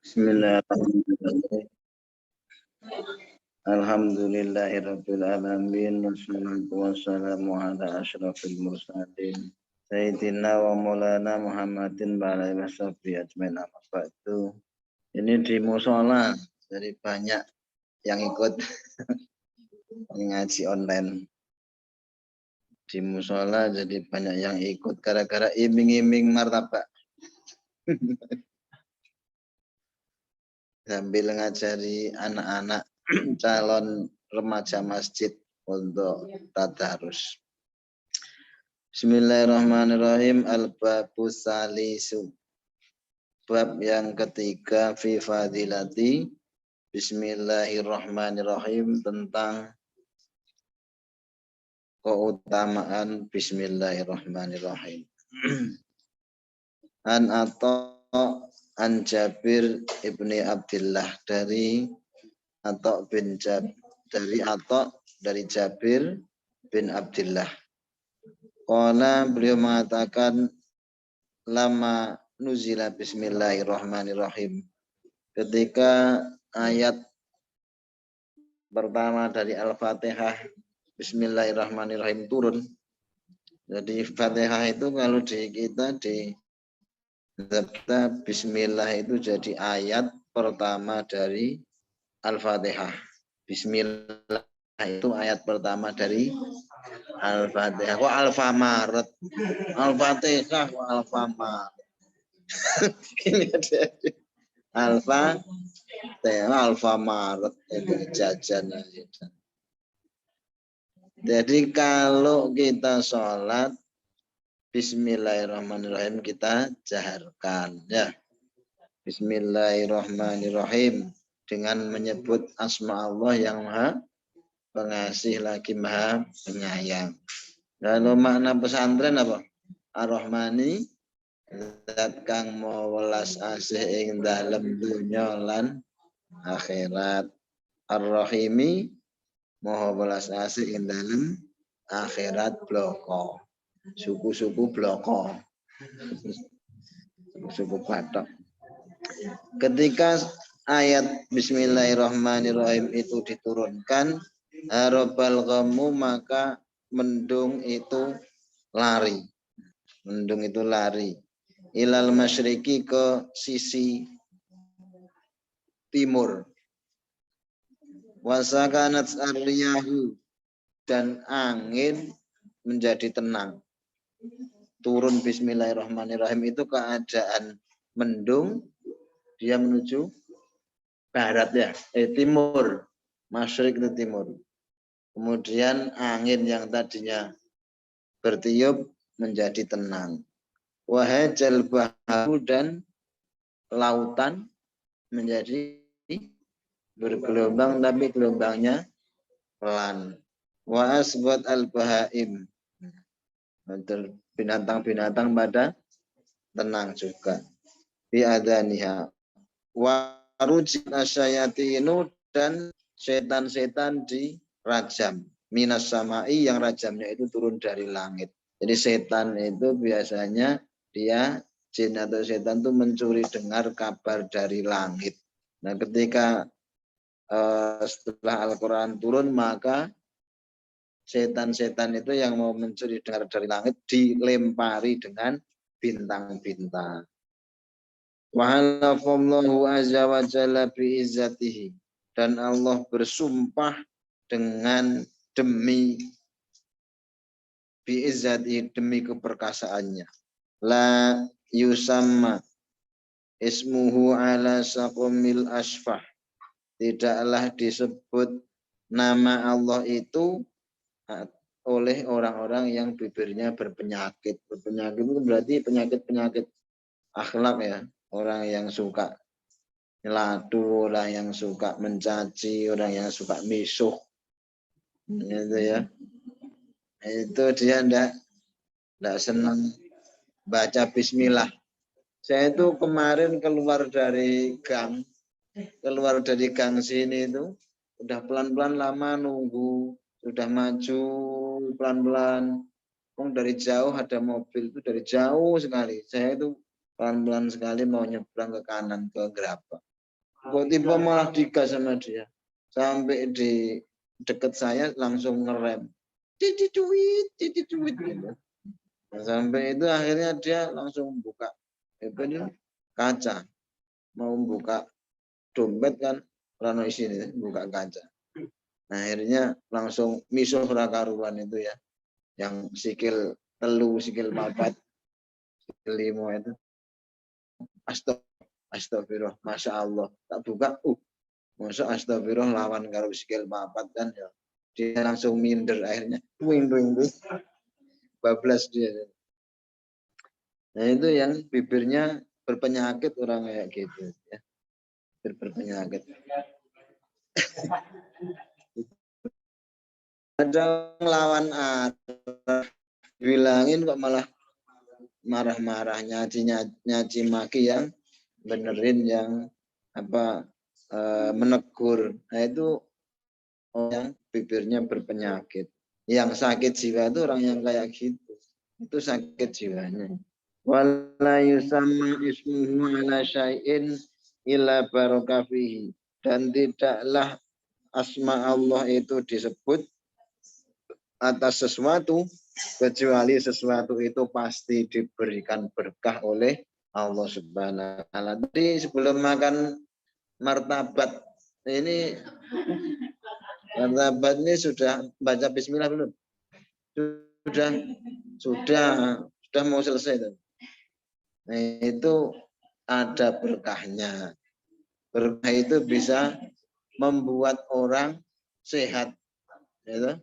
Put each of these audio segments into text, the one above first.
Bismillahirrahmanirrahim. Alhamdulillahirabbil alamin wassalatu wassalamu ala asyrafil mursalin sayyidina wa maulana Muhammadin wa ala alihi washabihi ajmain amma ba'du. Ini di mushola jadi banyak yang ikut ngaji online. Di mushola jadi banyak yang ikut gara-gara iming-iming martabak. Sambil ngajari anak-anak calon remaja masjid untuk tadarus. Bismillahirrahmanirrahim. Al-babus salisu. Bab yang ketiga fi fadilati. Bismillahirrahmanirrahim, tentang keutamaan Bismillahirrahmanirrahim. An An Jabir ibni Abdillah dari Jabir bin Abdillah. Qala, beliau mengatakan, lama nuzila Bismillahirrahmanirrahim, ketika ayat pertama dari Al-Fatihah Bismillahirrahmanirrahim turun. Jadi Fatihah itu kalau kita Bismillah itu jadi ayat pertama dari Al-Fatihah. Bismillah itu ayat pertama dari Al-Fatihah. Kok Alfamaret? Al-Fatihah kok Alfamaret? Ini ada Alfamaret itu jajan. Jadi kalau kita sholat Bismillahirrahmanirrahim kita jaharkan ya. Bismillahirrahmanirrahim dengan menyebut asma Allah yang Maha Pengasih lagi Maha Penyayang. Lalu makna pesantren apa? Ar-Rahmani, zat kang mawelas asih ing dalem dunya lan akhirat. Ar-Rahimi, maha welas asih ing dalem akhirat bloko. Suku-suku bloko, suku Batak. Ketika ayat Bismillahirrahmanirrahim itu diturunkan, harabal ghamu, maka mendung itu lari. Mendung itu lari. Ilal masyriqi, ke sisi timur. Wasakanat ar-riyahu, dan angin menjadi tenang. Turun Bismillahirrahmanirrahim itu keadaan mendung, dia menuju barat ya, timur, masyrik itu timur. Kemudian angin yang tadinya bertiup menjadi tenang. Wahajal bahru, dan lautan menjadi bergelombang tapi gelombangnya pelan. Wa asbat al-bahaim, binatang-binatang pada tenang juga. Bi adaniha wa rujit asyayatinu, dan setan-setan dirajam. Minas samai, yang rajamnya itu turun dari langit. Jadi setan itu biasanya dia, jin atau setan itu mencuri dengar kabar dari langit. Nah ketika setelah Al-Quran turun, maka setan-setan itu yang mau mencuri dengar dari langit dilempari dengan bintang-bintang. Wa halafallahu azza wa jalla bi izzatihi, dan Allah bersumpah dengan demi bi izzatihi, demi keperkasaannya. La yusamma ismuhu ala saqamil asfah, tidaklah disebut nama Allah itu oleh orang-orang yang bibirnya berpenyakit. Berpenyakit itu berarti penyakit-penyakit akhlak ya. Orang yang suka nyelatu, orang yang suka mencaci, orang yang suka misuh. Itu ya. Itu dia enggak senang baca bismillah. Saya itu kemarin keluar dari gang sini itu udah pelan-pelan lama nunggu, sudah maju pelan-pelan. Dari jauh ada mobil itu dari jauh sekali. Saya itu pelan-pelan sekali mau nyebrang ke kanan ke Gerabak. Kok tiba malah digas sama dia. Sampai di dekat saya langsung ngerem. Titit-duit gitu. Nah, sampai itu akhirnya dia langsung buka kaca. Mau buka dompet kan, rano isini buka kaca. Nah, akhirnya langsung misuh rakaruan itu ya. Yang sikil telu, sikil papat, sikil limo itu. Astagfirullah, Masya Allah. Tak buka, masa astagfirullah lawan karo sikil papat kan ya. Dia langsung minder akhirnya. Wing. Bablas dia. Nah itu yang bibirnya berpenyakit orang kayak gitu ya. Berpenyakit. Ada lawan arah bilangin kok malah marah-marah nyaci maki yang benerin yang menegur. Nah itu orang yang bibirnya berpenyakit. Yang sakit jiwa itu orang yang kayak gitu. Itu sakit jiwanya. Wala yusamma ismuhu ala syai'in illa barakafihi. Dan tidaklah asma Allah itu disebut atas sesuatu kecuali sesuatu itu pasti diberikan berkah oleh Allah Subhanahu wa taala. Tadi sebelum makan martabat ini sudah baca bismillah belum? Sudah mau selesai. Nah, itu ada berkahnya. Berkah itu bisa membuat orang sehat. Gitu.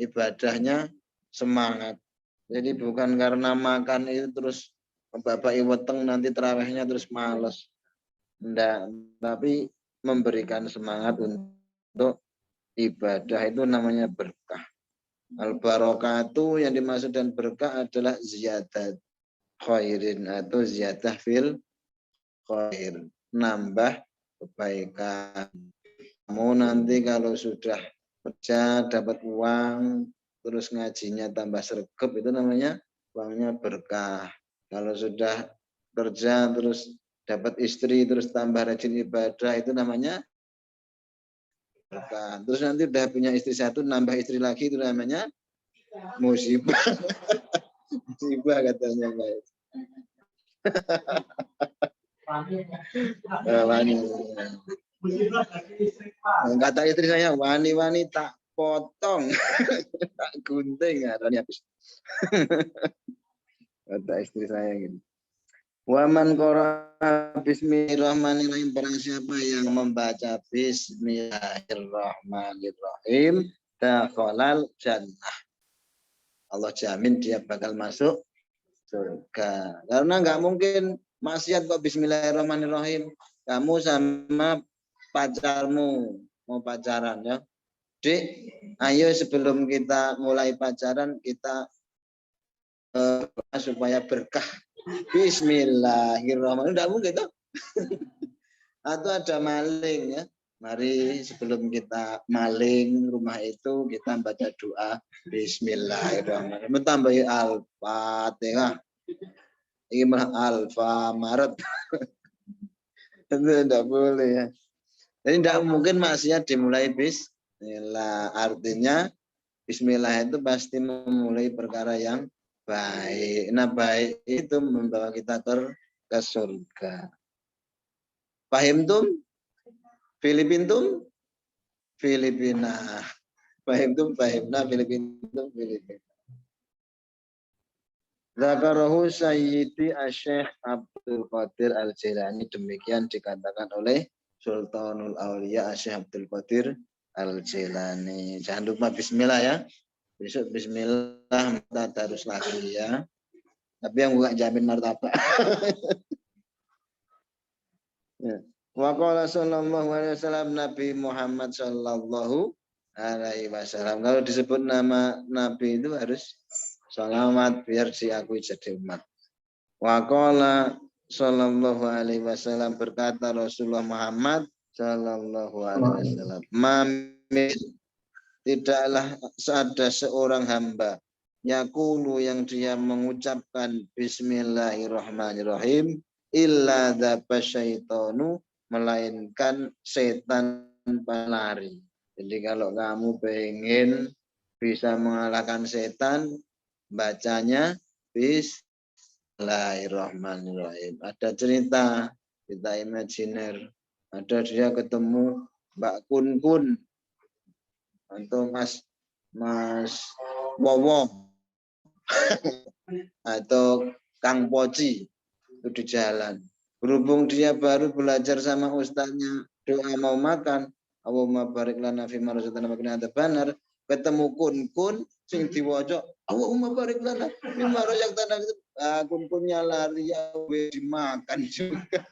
Ibadahnya semangat. Jadi bukan karena makan itu terus bapak iweteng nanti terawihnya terus males. Enggak, tapi memberikan semangat untuk ibadah itu namanya berkah. Al-barakatuh yang dimaksud dan berkah adalah ziyadat khairin atau ziyadah fil khair, nambah kebaikan. Kamu nanti kalau sudah kerja dapat uang terus ngajinya tambah sregep itu namanya uangnya berkah. Kalau sudah kerja terus dapat istri terus tambah rajin ibadah itu namanya berkah. Terus nanti udah punya istri satu nambah istri lagi itu namanya musibah. Musibah katanya guys. Kata istri saya, wani-wani tak potong, tak gunting ya, habis. Kata istri saya gitu. Waman qara'a bismillahirrahmanirrahim, barang siapa yang membaca bismillahirrahmanirrahim dakhalal jannah. Allah jamin dia bakal masuk surga. Karena nggak mungkin maksiat kok bismillahirrahmanirrahim. Kamu sama pacarmu mau pacaran ya. Dik, ayo sebelum kita mulai pacaran kita supaya berkah. Bismillahirrahmanirrahim. Tidak mungkin tuh. Atau ada maling ya. Mari sebelum kita maling rumah itu kita baca doa Bismillahirrahmanirrahim. Tambahi Al-Fatihah. Ini mah Alfamaret. Itu tidak boleh ya. Jadi tidak mungkin maksiat dimulai bismillah. Artinya bismillah itu pasti memulai perkara yang baik. Nah baik itu membawa kita ke surga. Paham tum? Filipintum? Filipina. Paham tum? Pahimna Filipintum? Filipina. Zakarahu Sayyidi Syekh Abdul Qadir Al-Jilani, demikian dikatakan oleh Sultanul Auliya Syekh Abdul Qadir Al-Jilani. Jangan lupa bismillah ya. Besok bismillah kita terus lagi ya. Tapi yang bukan jamin martabak. Ya. Wa qala sallallahu alaihi wasallam, Nabi Muhammad sallallahu alaihi wasallam. Kalau disebut nama Nabi itu harus sholawat biar diakui jadi umat. Wa qala sallallahu alaihi wasallam, berkata Rasulullah Muhammad sallallahu alaihi wasallam, "Mamin, tidaklah ada seorang hamba yaqulu yang dia mengucapkan bismillahirrahmanirrahim illa dzaba syaitanu, melainkan setan pelari. Jadi kalau kamu pengen bisa mengalahkan setan, bacanya Bismillahirrahmanirrahim. Ada cerita imajiner. Ada dia ketemu Mbak Kun Kun atau Mas Wowo atau Kang Poci itu di jalan. Berhubung dia baru belajar sama ustaznya doa mau makan, Allahumma barik lana fima razaqtana wa qina adzabannar, ketemu Kun Kun sing diwaca Allahumma barik lana fima razaqtana, Kun Kunnya lari ya dimakan juga.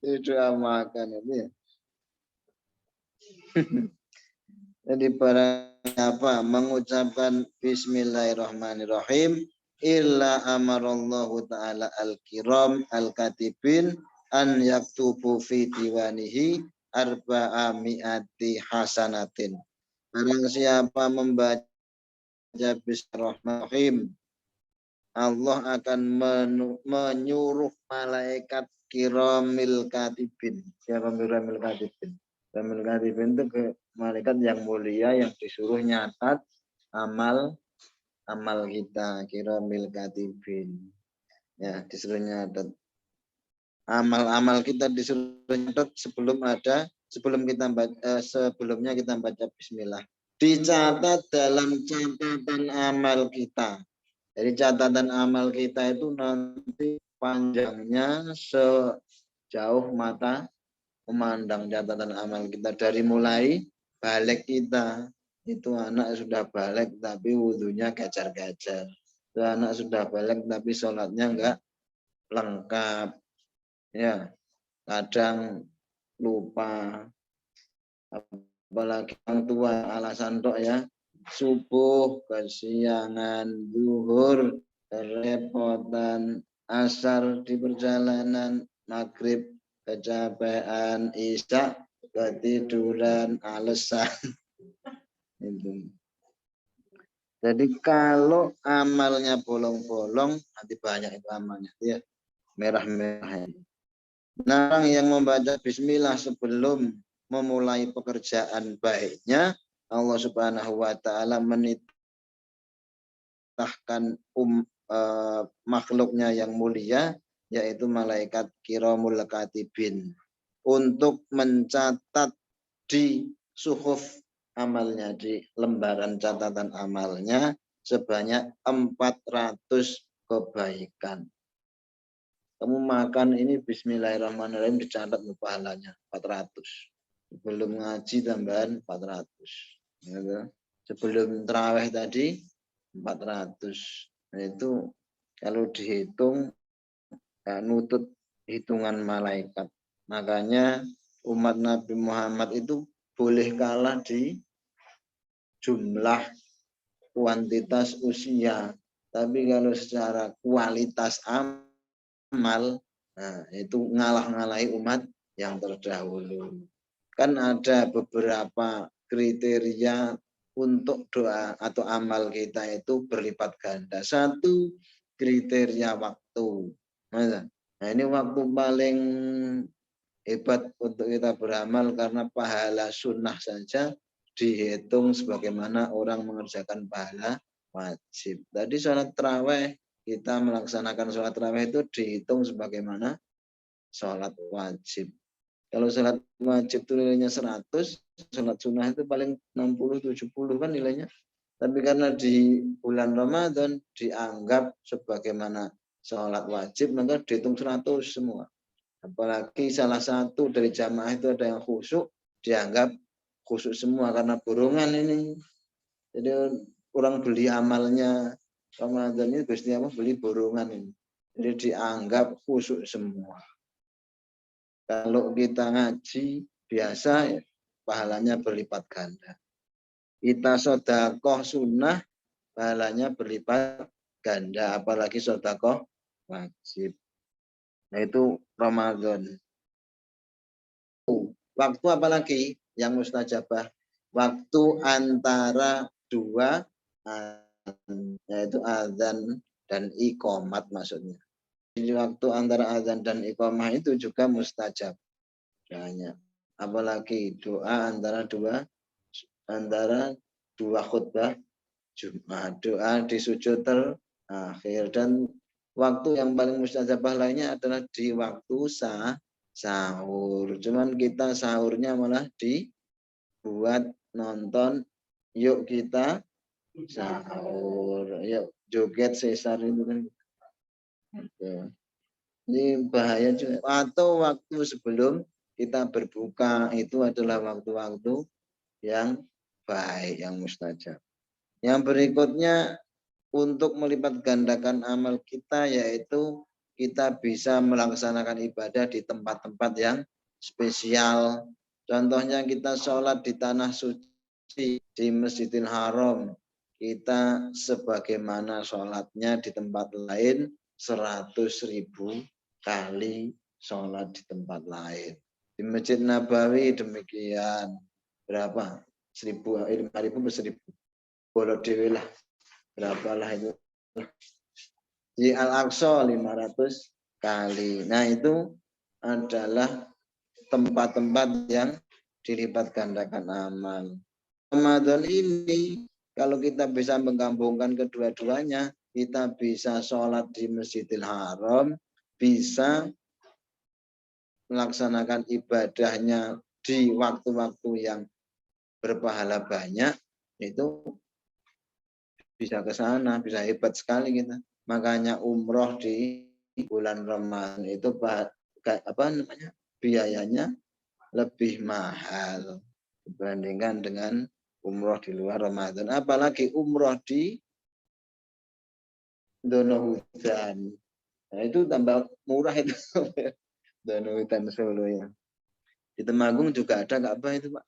Itu doa makan itu ya. Jadi para apa mengucapkan Bismillahirrahmanirrahim illa amarallahu ta'ala al-kiram al-katibin an yaktubu fi diwanihi arba'a mi'ati hasanatin. Barang siapa membaca Bismillahirrahmanirrahim, Allah akan menyuruh malaikat kiramil katibin. Siapa kiramil katibin? Kiramil katibin itu ke malaikat yang mulia yang disuruh nyatat amal kita, kiramil katibin. Ya, disuruh nyatat amal kita, disuruh nyatat sebelumnya kita baca bismillah. Dicatat dalam catatan amal kita. Jadi catatan amal kita itu nanti panjangnya sejauh mata memandang. Catatan amal kita dari mulai balik kita, itu anak sudah balik tapi wudhunya gajar-gajar, itu anak sudah balik tapi sholatnya enggak lengkap, ya kadang lupa, apalagi orang tua alasan tok ya, subuh kesiangan, zuhur kerepotan, asar di perjalanan, maghrib kecapean, isya ketiduran, alasan. Itu. Jadi kalau amalnya bolong-bolong, nanti banyak itu amalnya, ya merah-merah. Nah, orang yang membaca bismillah sebelum memulai pekerjaan baiknya, Allah Subhanahu wa taala menitahkan makhluknya yang mulia, yaitu malaikat kiramul katibin, untuk mencatat di suhuf amalnya, di lembaran catatan amalnya sebanyak 400 kebaikan. Kamu makan ini bismillahirrahmanirrahim, dicatat pahalanya 400. Sebelum ngaji tambahan 400. Gitu. Sebelum terawih tadi 400. Nah, itu kalau dihitung nutut hitungan malaikat. Makanya umat Nabi Muhammad itu boleh kalah di jumlah kuantitas usia, tapi kalau secara kualitas amal, nah itu ngalah-ngalahi umat yang terdahulu. Kan ada beberapa kriteria untuk doa atau amal kita itu berlipat ganda. Satu, kriteria waktu. Nah, ini waktu paling hebat untuk kita beramal, karena pahala sunnah saja dihitung sebagaimana orang mengerjakan pahala wajib. Tadi sholat tarawih, kita melaksanakan sholat tarawih itu dihitung sebagaimana sholat wajib. Kalau sholat wajib itu nilainya 100, sholat sunnah itu paling 60-70 kan nilainya. Tapi karena di bulan Ramadan dianggap sebagaimana sholat wajib, maka dihitung 100 semua. Apalagi salah satu dari jamaah itu ada yang khusyuk, dianggap khusyuk semua karena borongan ini. Jadi orang beli amalnya Ramadan ini Gusti Allah beli borongan ini. Jadi dianggap khusyuk semua. Kalau kita ngaji biasa, pahalanya berlipat ganda. Kita sedekah sunnah, pahalanya berlipat ganda, apalagi sedekah wajib. Nah, itu Ramadan. Waktu apalagi yang mustajabah? Waktu antara dua, yaitu azan dan iqamat maksudnya. Jadi waktu antara azan dan iqamah itu juga mustajab. banyak. Apalagi doa antara dua khutbah Jumat, doa di sujud terakhir, dan waktu yang paling mustajabah lainnya adalah di waktu sahur. Cuman kita sahurnya malah dibuat nonton, yuk kita sahur, yuk joget sesar itu kan. Ini bahaya juga. Atau waktu sebelum kita berbuka itu adalah waktu-waktu yang baik, yang mustajab. Yang berikutnya untuk melipat gandakan amal kita, yaitu kita bisa melaksanakan ibadah di tempat-tempat yang spesial. Contohnya kita sholat di tanah suci, di Masjidil Haram. Kita sebagaimana sholatnya di tempat lain 100.000 kali sholat di tempat lain. Di Masjid Nabawi demikian. Berapa? 5.000 per 1.000. Boleh dewe lah. Berapalah itu. Di Al-Aqsa 500 kali. Nah, itu adalah tempat-tempat yang dilipat gandakan amal. Ramadan ini kalau kita bisa menggabungkan kedua-duanya, kita bisa sholat di Masjidil Haram, bisa melaksanakan ibadahnya di waktu-waktu yang berpahala banyak, itu bisa ke sana, bisa hebat sekali kita. Makanya umroh di bulan Ramadan itu biayanya lebih mahal dibandingkan dengan umroh di luar Ramadan. Apalagi umroh di Dono Hutan. Nah, itu tambah murah itu. Dono Hutan Solo ya. Di Temanggung juga ada Ka'bah itu, Pak.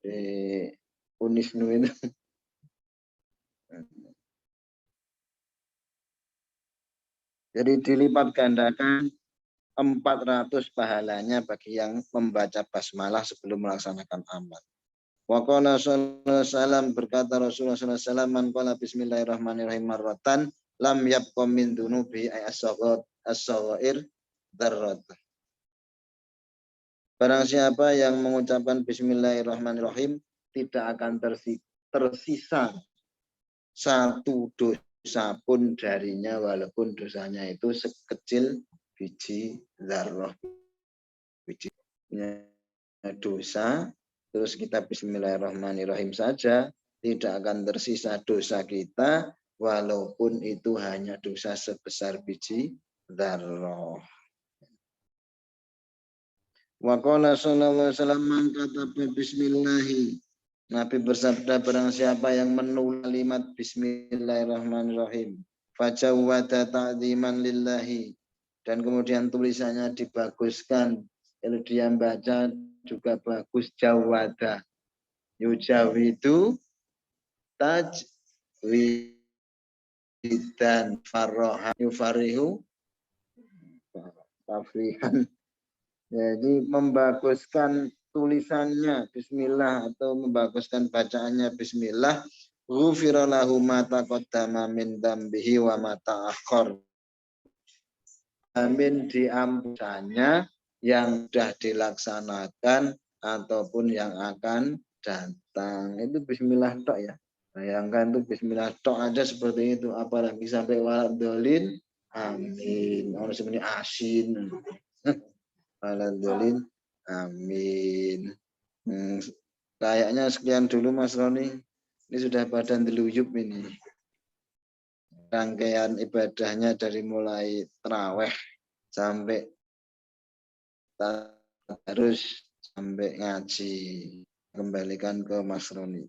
Di Unisnu itu. Jadi dilipat gandakan 400 pahalanya bagi yang membaca basmalah sebelum melaksanakan amal. Wa qala sallallahu alaihi wasallam, berkata Rasulullah sallallahu alaihi wasallam, man qala bismillahirrahmanirrahim marratan lam yabqa min dunubi as-saghair darrat. Barang siapa yang mengucapkan bismillahirrahmanirrahim, tidak akan tersisa satu dosa pun darinya, walaupun dosanya itu sekecil biji zarrah. Biji dosa, terus kita bismillahirrahmanirrahim saja, tidak akan tersisa dosa kita, walaupun itu hanya dosa sebesar biji zarrah. Wa qala sallallahu alaihi wasallam, man kataba bismillahi. Nabi bersabda, barang siapa yang menulis kalimat bismillahirrahmanirrahim, fajawwada ta'dziman lillahi, dan kemudian tulisannya dibaguskan, kalau dia baca juga bagus, jawada yujawidu tajwidan farroha yufarihu tafrihan. Jadi membaguskan tulisannya bismillah atau membaguskan bacaannya bismillah, ghufira lahu ma taqaddama min dzambihi wa ma ta'akhkhar. Amin diampunnya yang sudah dilaksanakan ataupun yang akan datang. Itu bismillah tok ya. Bayangkan tuh bismillah tok aja seperti itu, apalagi sampai waladolin. Amin. Orang sebenarnya asin. Waladolin. Amin. Kayaknya sekian dulu Mas Roni. Ini sudah badan deluyup ini. Rangkaian ibadahnya dari mulai tarawih sampai harus sampai ngaji. Kembalikan ke Mas Roni.